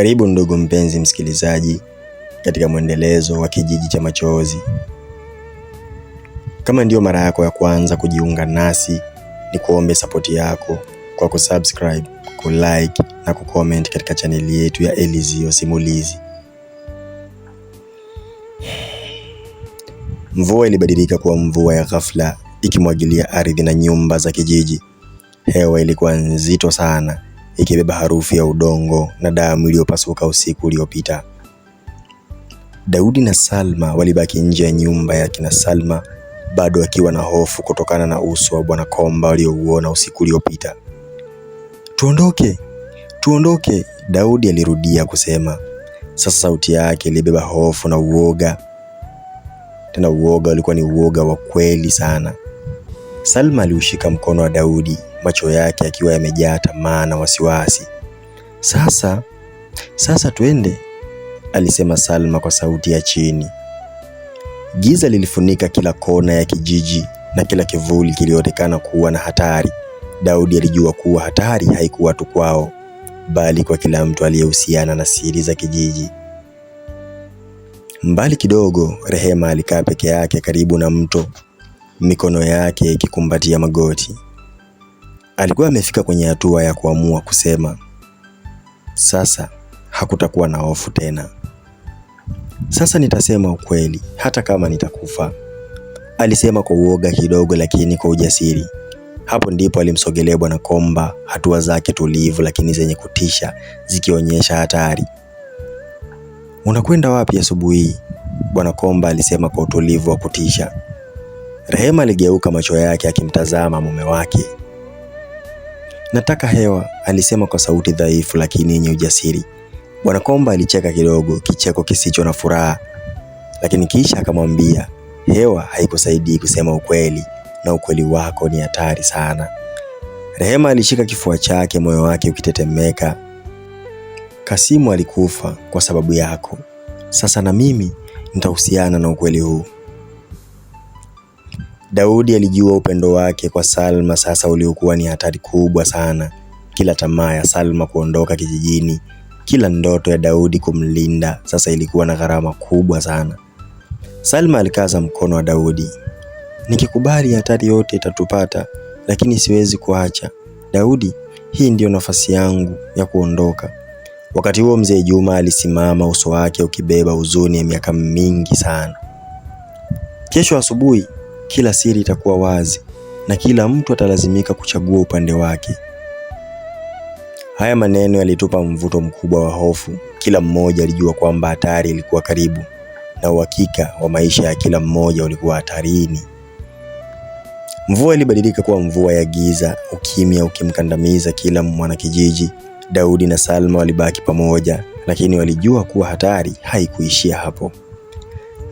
Karibu ndugu mpenzi msikilizaji katika mwendelezo wa Kijiji cha Machozi. Kama ndio mara yako ya kwanza kujiunga nasi, ni kuombe support yako kwa kusubscribe, kulike na kucomment katika chaneli yetu ya Elizio Simulizi. Mvua ilibadilika kuwa mvua ya ghafla, ikimwagilia ardhi na nyumba za kijiji. Hewa ilikuwa nzito sana, ikibeba harufu ya udongo na damu iliyopasuka usiku uliopita. Daudi na Salma walibaki nje ya nyumba ya kina Salma, bado akiwa na hofu kutokana na uso wa Bwana Komba waliouona usiku uliopita. Tuondoke, tuondoke, Daudi alirudia kusema. Sasa sauti yake ilibeba hofu na uoga. Tena uoga ulikuwa ni uoga wa kweli sana. Salma aliushika mkono wa Daudi, macho yake akiwa yamejaa tamaa na wasiwasi. Sasa twende, alisema Salma kwa sauti ya chini. Giza lilifunika kila kona ya kijiji na kila kivuli kilionekana kuwa na hatari. Daudi alijua kuwa hatari haikuwa tu kwao, bali kwa kila mtu aliyehusiana na siri za kijiji. Mbali kidogo, Rehema alikaa peke yake karibu na mto, mikono yake ikikumbatia magoti. Alikuwa amefika kwenye hatua ya kuamua kusema, sasa hakutakuwa na hofu tena. Sasa nitasema ukweli hata kama nitakufa, alisema kwa uoga kidogo lakini kwa ujasiri. Hapo ndipo alimsogelea Bwana Komba, hatua zake tulivu lakini zenye kutisha zikionyesha hatari. Unakwenda wapi asubuhi? Bwana Komba alisema kwa utulivu wa kutisha. Rehema aligeuka macho yake akimtazama mume wake. Nataka hewa, alisema kwa sauti dhaifu lakini yenye ujasiri. Bwana Komba alicheka kidogo, kicheko kisicho na furaha, lakini kisha akamwambia, hewa haikusaidii kusema ukweli, na ukweli wako ni hatari sana. Rehema alishika kifua chake, moyo wake ukitetemeka. Kasimu alikufa kwa sababu yako. Sasa na mimi nitahusiana na ukweli huu. Daudi alijua upendo wake kwa Salma sasa uliokuwa ni hatari kubwa sana. Kila tamaa ya Salma kuondoka kijijini, kila ndoto ya Daudi kumlinda sasa ilikuwa na gharama kubwa sana. Salma alikaza mkono wa Daudi. Nikikubali hatari yote itatupata, lakini siwezi kuacha. Daudi, hii ndio nafasi yangu ya kuondoka. Wakati huo mzee Juma alisimama, uso wake ukibeba huzuni ya miaka mingi sana. Kesho asubuhi kila siri itakuwa wazi na kila mtu atalazimika kuchagua upande wake. Haya maneno yalitupa mvuto mkubwa wa hofu. Kila mmoja alijua kwamba hatari ilikuwa karibu, na uhakika wa maisha ya kila mmoja ulikuwa hatarini. Mvua ilibadilika kuwa mvua ya giza, ukimya ukimkandamiza kila mwanakijiji. Daudi na Salma walibaki pamoja, lakini walijua kuwa hatari haikuishia hapo.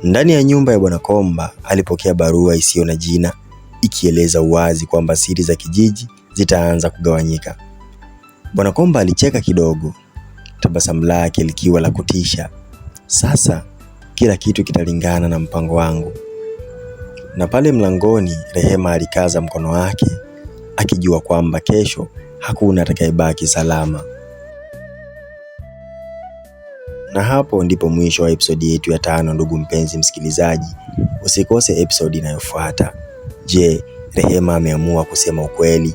Ndani ya nyumba ya Bwana Komba alipokea barua isiyo na jina, ikieleza wazi kwamba siri za kijiji zitaanza kugawanyika. Bwana Komba alicheka kidogo, tabasamu lake likiwa la kutisha. Sasa kila kitu kitalingana na mpango wangu. Na pale mlangoni Rehema alikaza mkono wake, akijua kwamba kesho hakuna atakayebaki salama. Na hapo ndipo mwisho wa episodi yetu ya 5 ndugu mpenzi msikilizaji. Usikose episodi inayofuata. Je, Rehema ameamua kusema ukweli?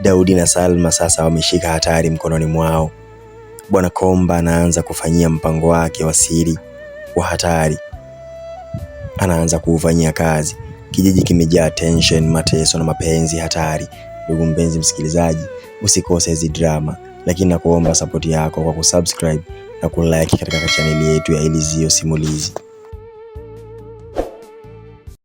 Daudi na Salma sasa wameshika hatari mkononi mwao. Bwana Komba anaanza kufanyia mpango wake wa siri wa hatari, anaanza kuufanyia kazi. Kijiji kimejaa tension, mateso na mapenzi hatari. Ndugu mpenzi msikilizaji, usikose hizi drama, lakini nakuomba support yako kwa kusubscribe na kulike katika chaneli yetu ya Elizio Simulizi.